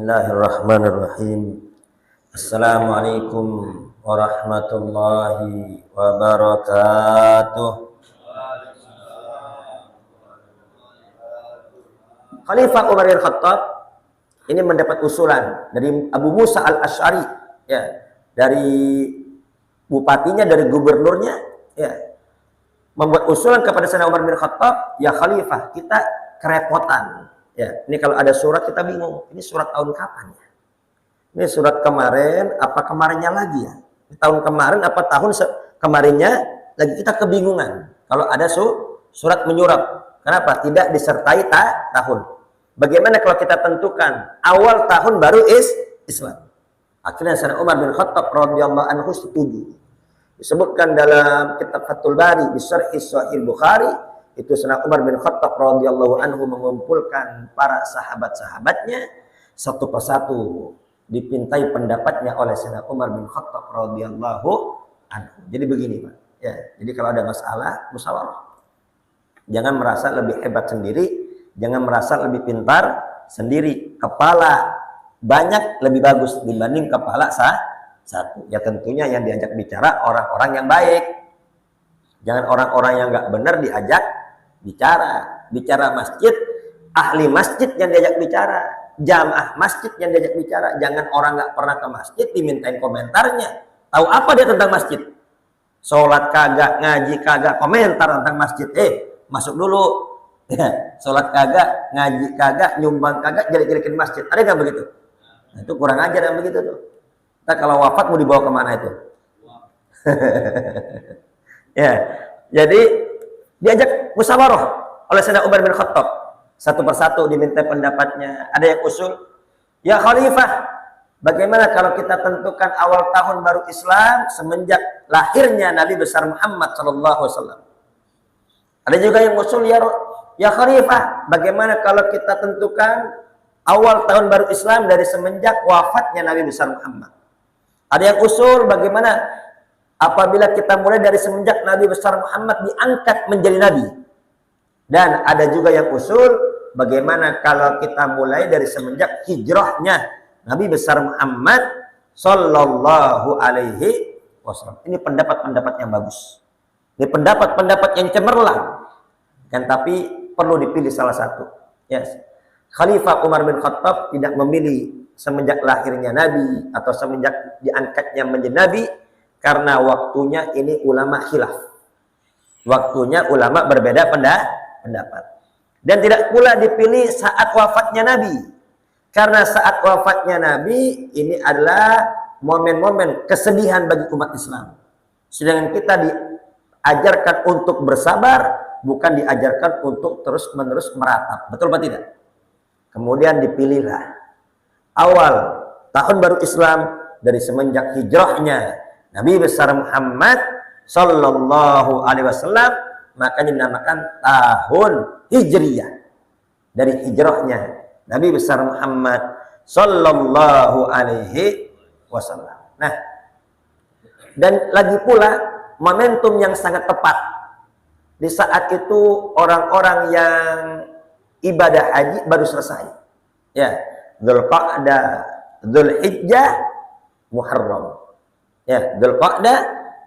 Bismillahirrahmanirrahim. Assalamualaikum warahmatullahi wabarakatuh. Khalifah Umar bin Khattab ini mendapat usulan dari Abu Musa al-Asy'ari, ya, dari bupatinya, dari gubernurnya, ya, membuat usulan kepada Sayyidina Umar bin Khattab, ya Khalifah, kita kerepotan. Ya, ini kalau ada surat kita bingung. Ini surat tahun kapan ya? Ini surat kemarin, apa kemarinnya lagi ya? Tahun kemarin, apa tahun kemarinnya lagi, kita kebingungan. Kalau ada surat menyurat, kenapa? Tidak disertai tahun. Bagaimana kalau kita tentukan awal tahun baru Islam? Akhirnya Sayyidina Umar bin Khattab radhiyallahu anhu setuju. Disebutkan dalam kitab Fathul Bari di Syarh Sahih Bukhari, itu Sayyidina Umar bin Khattab radhiyallahu anhu mengumpulkan para sahabat-sahabatnya satu persatu, dipintai pendapatnya oleh Sayyidina Umar bin Khattab radhiyallahu anhu. Jadi begini, Pak. Ya, jadi kalau ada masalah, musyawarah. Jangan merasa lebih hebat sendiri, jangan merasa lebih pintar sendiri. Kepala banyak lebih bagus dibanding kepala satu. Ya tentunya yang diajak bicara orang-orang yang baik. Jangan orang-orang yang nggak benar diajak bicara masjid, ahli masjid yang diajak bicara, jamaah masjid yang diajak bicara. Jangan orang nggak pernah ke masjid dimintain komentarnya. Tahu apa dia tentang masjid? Sholat kagak, ngaji kagak, komentar tentang masjid. Masuk dulu. Ya, sholat kagak, ngaji kagak, nyumbang kagak, jelek-jelekin masjid. Ada nggak begitu? Nah, itu kurang ajar yang begitu tuh. Nah, kalau wafat mau dibawa kemana itu? Ya, jadi diajak musyawarah oleh Sayyidina Umar bin Khattab. Satu persatu diminta pendapatnya. Ada yang usul, ya Khalifah, bagaimana kalau kita tentukan awal tahun baru Islam semenjak lahirnya Nabi besar Muhammad SAW. Ada juga yang usul, ya Khalifah, bagaimana kalau kita tentukan awal tahun baru Islam dari semenjak wafatnya Nabi besar Muhammad. Ada yang usul, bagaimana apabila kita mulai dari semenjak Nabi besar Muhammad diangkat menjadi Nabi. Dan ada juga yang usul, bagaimana kalau kita mulai dari semenjak hijrahnya Nabi besar Muhammad Sallallahu Alaihi Wasallam. Ini pendapat-pendapat yang bagus. Ini pendapat-pendapat yang cemerlang. Dan tapi perlu dipilih salah satu. Yes. Khalifah Umar bin Khattab tidak memilih semenjak lahirnya Nabi atau semenjak diangkatnya menjadi Nabi, karena waktunya ini ulama khilaf. Waktunya ulama berbeda pendapat. Dan tidak pula dipilih saat wafatnya Nabi. Karena saat wafatnya Nabi ini adalah momen-momen kesedihan bagi umat Islam. Sedangkan kita diajarkan untuk bersabar, bukan diajarkan untuk terus-menerus meratap. Betul apa tidak? Kemudian dipilihlah awal tahun baru Islam dari semenjak hijrahnya Nabi besar Muhammad Sallallahu Alaihi Wasallam, makanya dinamakan tahun Hijriyah, dari hijrahnya Nabi besar Muhammad Sallallahu Alaihi Wasallam. Nah, dan lagi pula momentum yang sangat tepat di saat itu orang-orang yang ibadah haji baru selesai. Ya, Dzulqa'dah, Dzulhijjah, Muharram. Ya, Dzulqa'dah,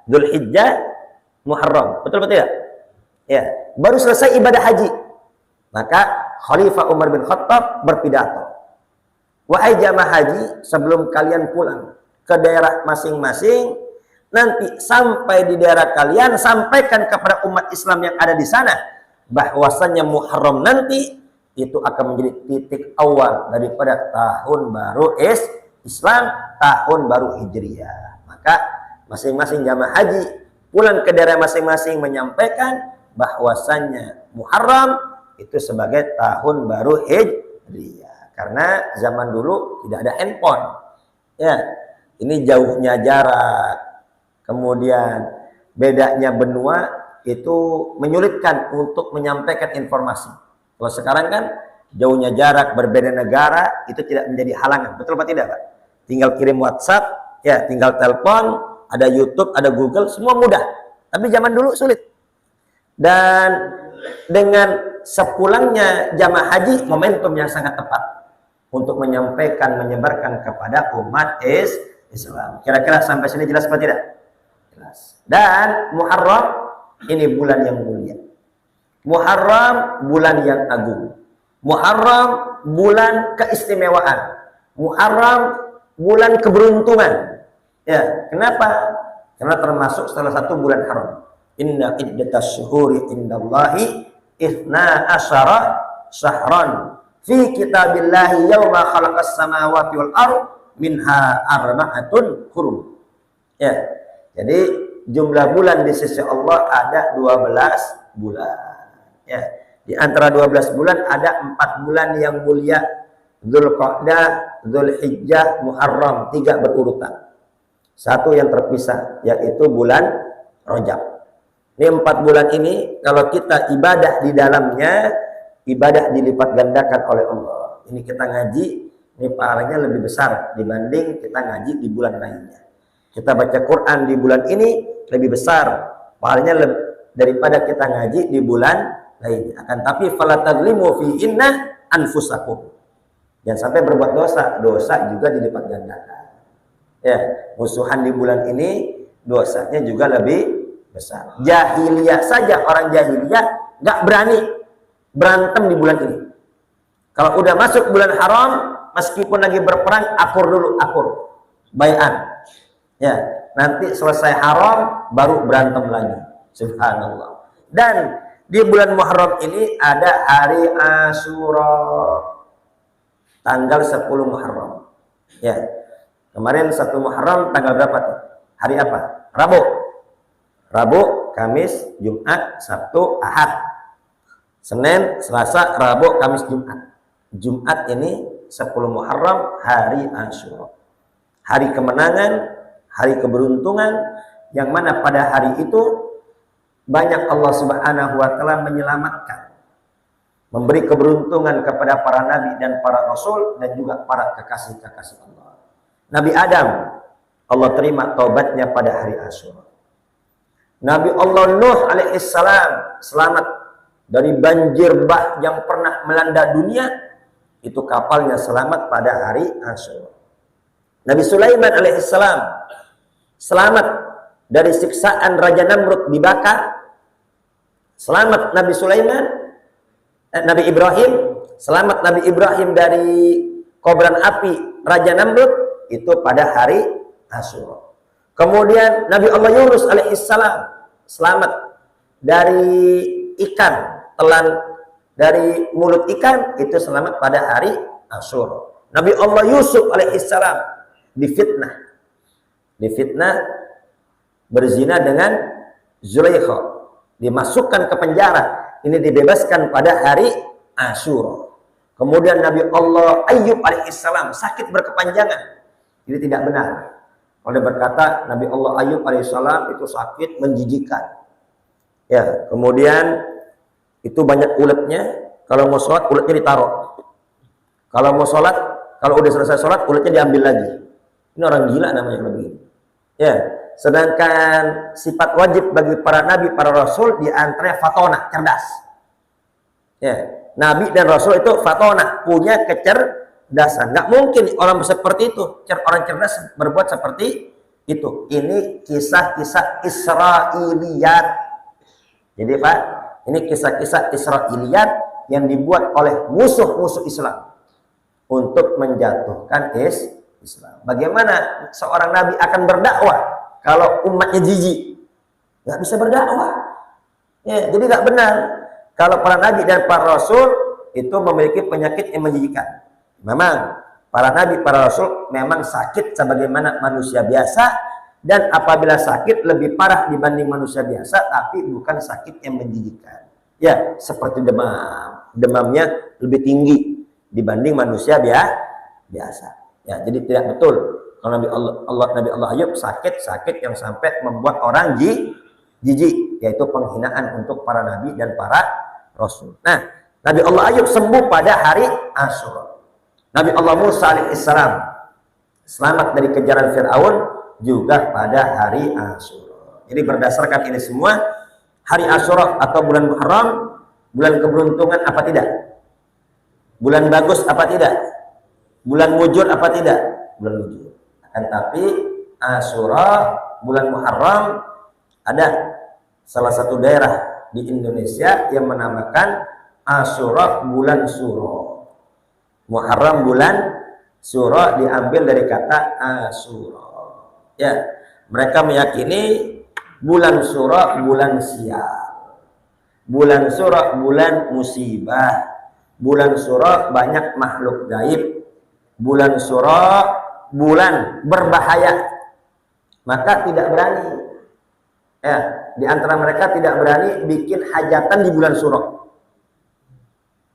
Dzulhijjah, Muharram. Betul betul ya? Ya, baru selesai ibadah haji. Maka Khalifah Umar bin Khattab berpidato. Wahai jamaah haji, sebelum kalian pulang ke daerah masing-masing, nanti sampai di daerah kalian sampaikan kepada umat Islam yang ada di sana bahwasannya Muharram nanti itu akan menjadi titik awal daripada tahun baru Islam, tahun baru Hijriyah. Maka masing-masing jamaah haji pulang ke daerah masing-masing menyampaikan bahwasannya Muharram itu sebagai tahun baru Hijriyah. Karena zaman dulu tidak ada handphone. Ya, ini jauhnya jarak, kemudian bedanya benua, itu menyulitkan untuk menyampaikan informasi. Kalau sekarang kan jauhnya jarak, berbeda negara, itu tidak menjadi halangan. Betul apa tidak, Pak? Tinggal kirim WhatsApp, ya, tinggal telepon, ada YouTube, ada Google, semua mudah. Tapi zaman dulu sulit. Dan dengan sepulangnya jamaah haji, momentum yang sangat tepat. untuk menyampaikan, menyebarkan kepada umat Islam. Kira-kira sampai sini jelas apa tidak? Jelas. Dan Muharram ini bulan yang mulia. Muharram bulan yang agung. Muharram bulan keistimewaan. Muharram bulan keberuntungan. Ya, kenapa? Karena termasuk salah satu bulan haram. Inna iddatas syuhuri indallahi ithna asyara syahran fi kitabillahi yawma khalaqas samawati wal ard minha arba'atun hurum. Ya. Jadi jumlah bulan di sisi Allah ada 12 bulan. Ya. Di antara 12 bulan ada 4 bulan yang mulia. Dzulqa'dah, Dzulhijjah, Muharram, 3 berurutan. Satu yang terpisah yaitu bulan Rajab. Ini 4 bulan ini kalau kita ibadah di dalamnya, ibadah dilipat gandakan oleh Allah. Ini kita ngaji, ini pahalanya lebih besar dibanding kita ngaji di bulan lainnya. Kita baca Quran di bulan ini lebih besar pahalanya daripada kita ngaji di bulan lainnya. Akan tapi fala tadzlimu fi inna anfusakum. Jangan sampai berbuat dosa, dosa juga dilipat gandakan. Ya, musuhan di bulan ini dosanya juga lebih besar. Jahiliyah saja, orang jahiliyah nggak berani berantem di bulan ini. Kalau udah masuk bulan haram, meskipun lagi berperang, akur dulu, akur, bayan. Ya, nanti selesai haram baru berantem lagi. Subhanallah. Dan di bulan Muharram ini ada hari Asyura, tanggal 10 Muharram. Ya, kemarin 1 Muharram tanggal berapa tuh? Hari apa? Rabu. Rabu, Kamis, Jumat, Sabtu, Ahad. Senin, Selasa, Rabu, Kamis, Jumat. Jumat ini 10 Muharram, hari Asyura. Hari kemenangan, hari keberuntungan, yang mana pada hari itu banyak Allah Subhanahu wa taala menyelamatkan, memberi keberuntungan kepada para nabi dan para rasul dan juga para kekasih-kekasih Allah. Nabi Adam, Allah terima taubatnya pada hari Asyura. Nabi Allah Nuh alaihissalam selamat dari banjir bah yang pernah melanda dunia, itu kapalnya selamat pada hari Asyura. Nabi Sulaiman alaihissalam selamat dari siksaan Raja Namrud dibakar. Selamat Nabi Sulaiman, Nabi Ibrahim, selamat Nabi Ibrahim dari kobaran api Raja Namrud, itu pada hari Asyura. Kemudian Nabi Allah Yunus alaihissalam selamat dari ikan, telan dari mulut ikan, itu selamat pada hari Asyura. Nabi Allah Yusuf alaihissalam difitnah berzina dengan Zulaikha, dimasukkan ke penjara, ini dibebaskan pada hari Asyura. Kemudian Nabi Allah Ayyub alaihissalam sakit berkepanjangan, ini tidak benar. Oleh berkata Nabi Allah Ayyub alaihissalam itu sakit menjijikan. Ya, kemudian itu banyak uletnya. Kalau mau sholat uletnya ditaruh. Kalau mau sholat, kalau udah selesai sholat uletnya diambil lagi. Ini orang gila namanya begini. Ya, sedangkan sifat wajib bagi para nabi, para rasul di antaranya fatona, cerdas. Ya, nabi dan rasul itu fatona, punya kecerdasan. Nggak mungkin orang seperti itu, orang cerdas berbuat seperti itu. Ini kisah-kisah Israiliyat. Jadi Pak, ini kisah-kisah Israiliyat yang dibuat oleh musuh-musuh Islam untuk menjatuhkan Islam. Bagaimana seorang nabi akan berdakwah kalau umatnya jijik? Nggak bisa berdakwah. Ya, jadi nggak benar. Kalau para nabi dan para rasul itu memiliki penyakit yang menjijikan. Memang para nabi, para rasul memang sakit sebagaimana manusia biasa, dan apabila sakit lebih parah dibanding manusia biasa, tapi bukan sakit yang menjijikan. Ya, seperti demam. Demamnya lebih tinggi dibanding manusia biasa. Ya, jadi tidak betul kalau Nabi Allah Ayub sakit yang sampai membuat orang jijik, yaitu penghinaan untuk para nabi dan para rasul. Nah, Nabi Allah Ayub sembuh pada hari Asyura. Nabi Allah Musa alaihissalam selamat dari kejaran Fir'aun juga pada hari Asyura. Jadi berdasarkan ini semua, hari Asyura atau bulan Muharram, bulan keberuntungan apa tidak? Bulan bagus apa tidak? Bulan wujud apa tidak? Bulan wujud. Akan tapi Asyura, bulan Muharram, ada salah satu daerah di Indonesia yang menamakan Asyura bulan Suro. Muharram bulan Suro diambil dari kata Asyura. Ya, mereka meyakini bulan Suro bulan sial. Bulan Suro bulan musibah. Bulan Suro banyak makhluk gaib. Bulan Suro bulan berbahaya. Maka tidak berani. Ya, di antara mereka tidak berani bikin hajatan di bulan Suro.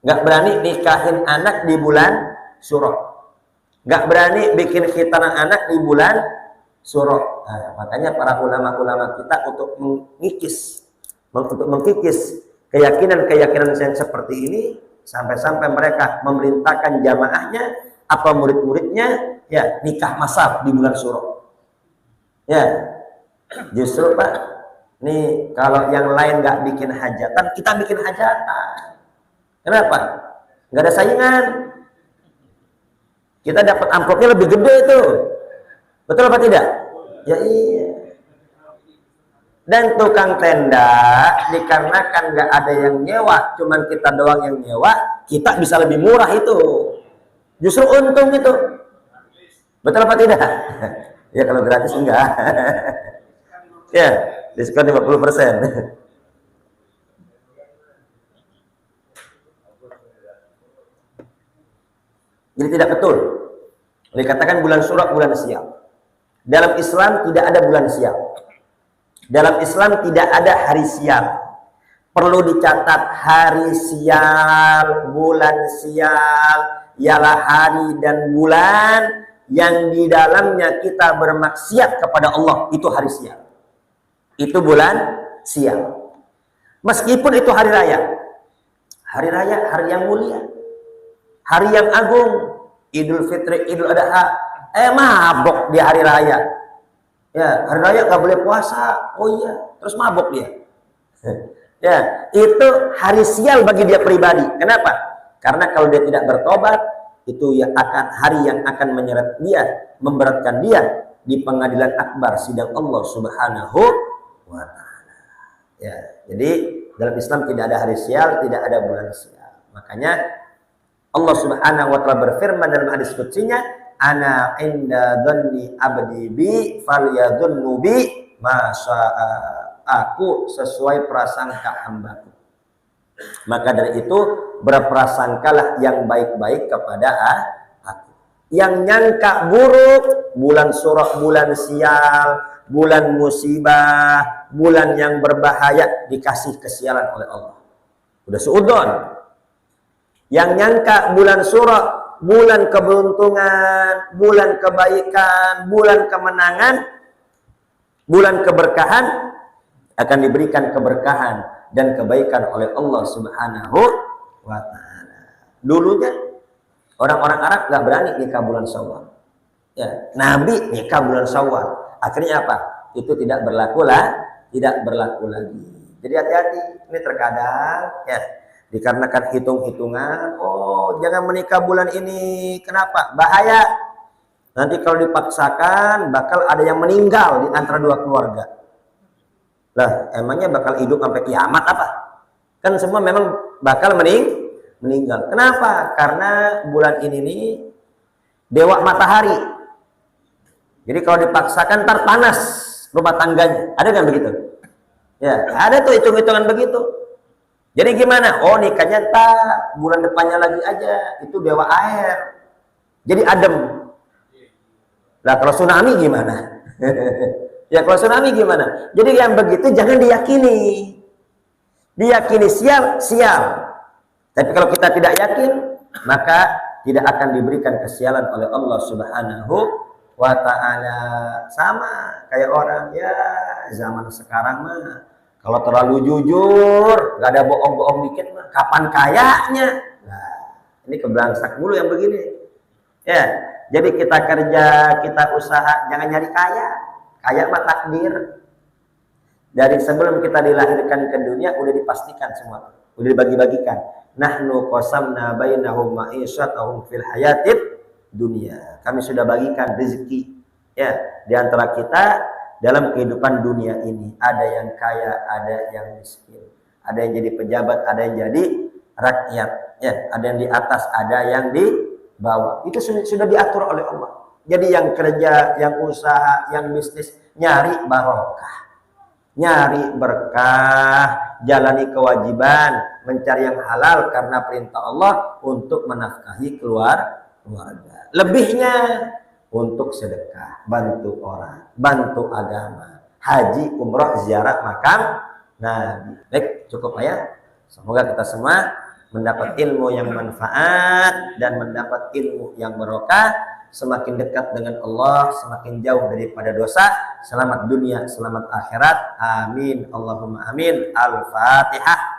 Nggak berani nikahin anak di bulan Suro. Nggak berani bikin khitanan anak di bulan Suro. Nah, makanya para ulama-ulama kita untuk mengkikis keyakinan-keyakinan yang seperti ini, sampai-sampai mereka memerintahkan jamaahnya atau murid-muridnya ya nikah masal di bulan Suro. Ya, justru Pak, nih kalau yang lain nggak bikin hajatan, kita bikin hajatan. Kenapa? Nggak ada saingan. Kita dapat amplopnya lebih gede itu. Betul apa tidak? Ya iya. Dan tukang tenda dikarenakan nggak ada yang nyewa, cuman kita doang yang nyewa, kita bisa lebih murah itu. Justru untung itu. Betul apa tidak? Ya kalau gratis enggak. Ya, diskon 50%. Jadi tidak betul. Dikatakan bulan Syura bulan sial. Dalam Islam tidak ada bulan sial. Dalam Islam tidak ada hari sial. Perlu dicatat, hari sial, bulan sial ialah hari dan bulan yang di dalamnya kita bermaksiat kepada Allah. Itu hari sial. Itu bulan sial. Meskipun itu hari raya. Hari raya, hari yang mulia. Hari yang agung. Idul Fitri, Idul Adha. Mabok di hari raya. Ya, hari raya nggak boleh puasa. Oh iya, terus mabok dia. Ya, itu hari sial bagi dia pribadi. Kenapa? Karena kalau dia tidak bertobat, itu ya akan hari yang akan menyeret dia, memberatkan dia di pengadilan akbar sidang Allah Subhanahu wa Ta'ala. Ya, jadi dalam Islam tidak ada hari sial, tidak ada bulan sial. Makanya Allah Subhanahu wa Ta'ala berfirman dalam hadis qudsinya, ana inda dhanni abdi bi falyadhunnu bi ma syaa. Aku sesuai prasangka hambaku. Maka dari itu berprasangkalah yang baik-baik kepada aku. Yang nyangka buruk, bulan Syura bulan sial, bulan musibah, bulan yang berbahaya, dikasih kesialan oleh Allah. Udah suudon. Yang nyangka bulan Syura bulan keberuntungan, bulan kebaikan, bulan kemenangan, bulan keberkahan, akan diberikan keberkahan dan kebaikan oleh Allah Subhanahu wa Ta'ala. Dulunya orang-orang Arab nggak berani nikah bulan Syawal. Ya, Nabi nikah bulan Syawal. Akhirnya apa? Itu tidak berlaku lagi. Jadi hati-hati. Ini terkadang ya dikarenakan hitung-hitungan. Oh, jangan menikah bulan ini. Kenapa? Bahaya. Nanti kalau dipaksakan bakal ada yang meninggal di antara dua keluarga. Lah, emangnya bakal hidup sampai kiamat apa? Kan semua memang bakal meninggal. Kenapa? Karena bulan ini nih dewa matahari. Jadi kalau dipaksakan ntar panas rumah tangganya. Ada kan begitu? Ya, ada tuh hitung-hitungan begitu. Jadi gimana? Oh, nikahnya ntar bulan depannya lagi aja. Itu dewa air. Jadi adem. Lah kalau tsunami gimana? Ya kalau tsunami gimana? Jadi yang begitu jangan diyakini. Diyakini sial. Tapi kalau kita tidak yakin, maka tidak akan diberikan kesialan oleh Allah Subhanahu wa Ta'ala. Sama kayak orang ya zaman sekarang mah. Kalau terlalu jujur, gak ada bohong-bohong dikit mah. Kapan kayanya? Nah, ini keblangsak mulu yang begini. Ya, jadi kita kerja, kita usaha, jangan nyari kaya. Kaya mah takdir. Dari sebelum kita dilahirkan ke dunia udah dipastikan semua, udah dibagi-bagikan. Nahnu qasamna bainahum ma'isyatahum fil hayatid dunia. Kami sudah bagikan rezeki ya di antara kita dalam kehidupan dunia ini. Ada yang kaya, ada yang miskin. Ada yang jadi pejabat, ada yang jadi rakyat. Ya, ada yang di atas, ada yang di bawah. Itu sudah diatur oleh Allah. Jadi yang kerja, yang usaha, yang bisnis, nyari barokah, nyari berkah, jalani kewajiban, mencari yang halal karena perintah Allah untuk menafkahi keluarga. Lebihnya untuk sedekah, bantu orang, bantu agama, haji, umroh, ziarah makam Nabi. Baik, cukup ya. Semoga kita semua mendapat ilmu yang manfaat dan mendapat ilmu yang barokah. Semakin dekat dengan Allah, semakin jauh daripada dosa. Selamat dunia, selamat akhirat. Amin. Allahumma amin. Al-Fatihah.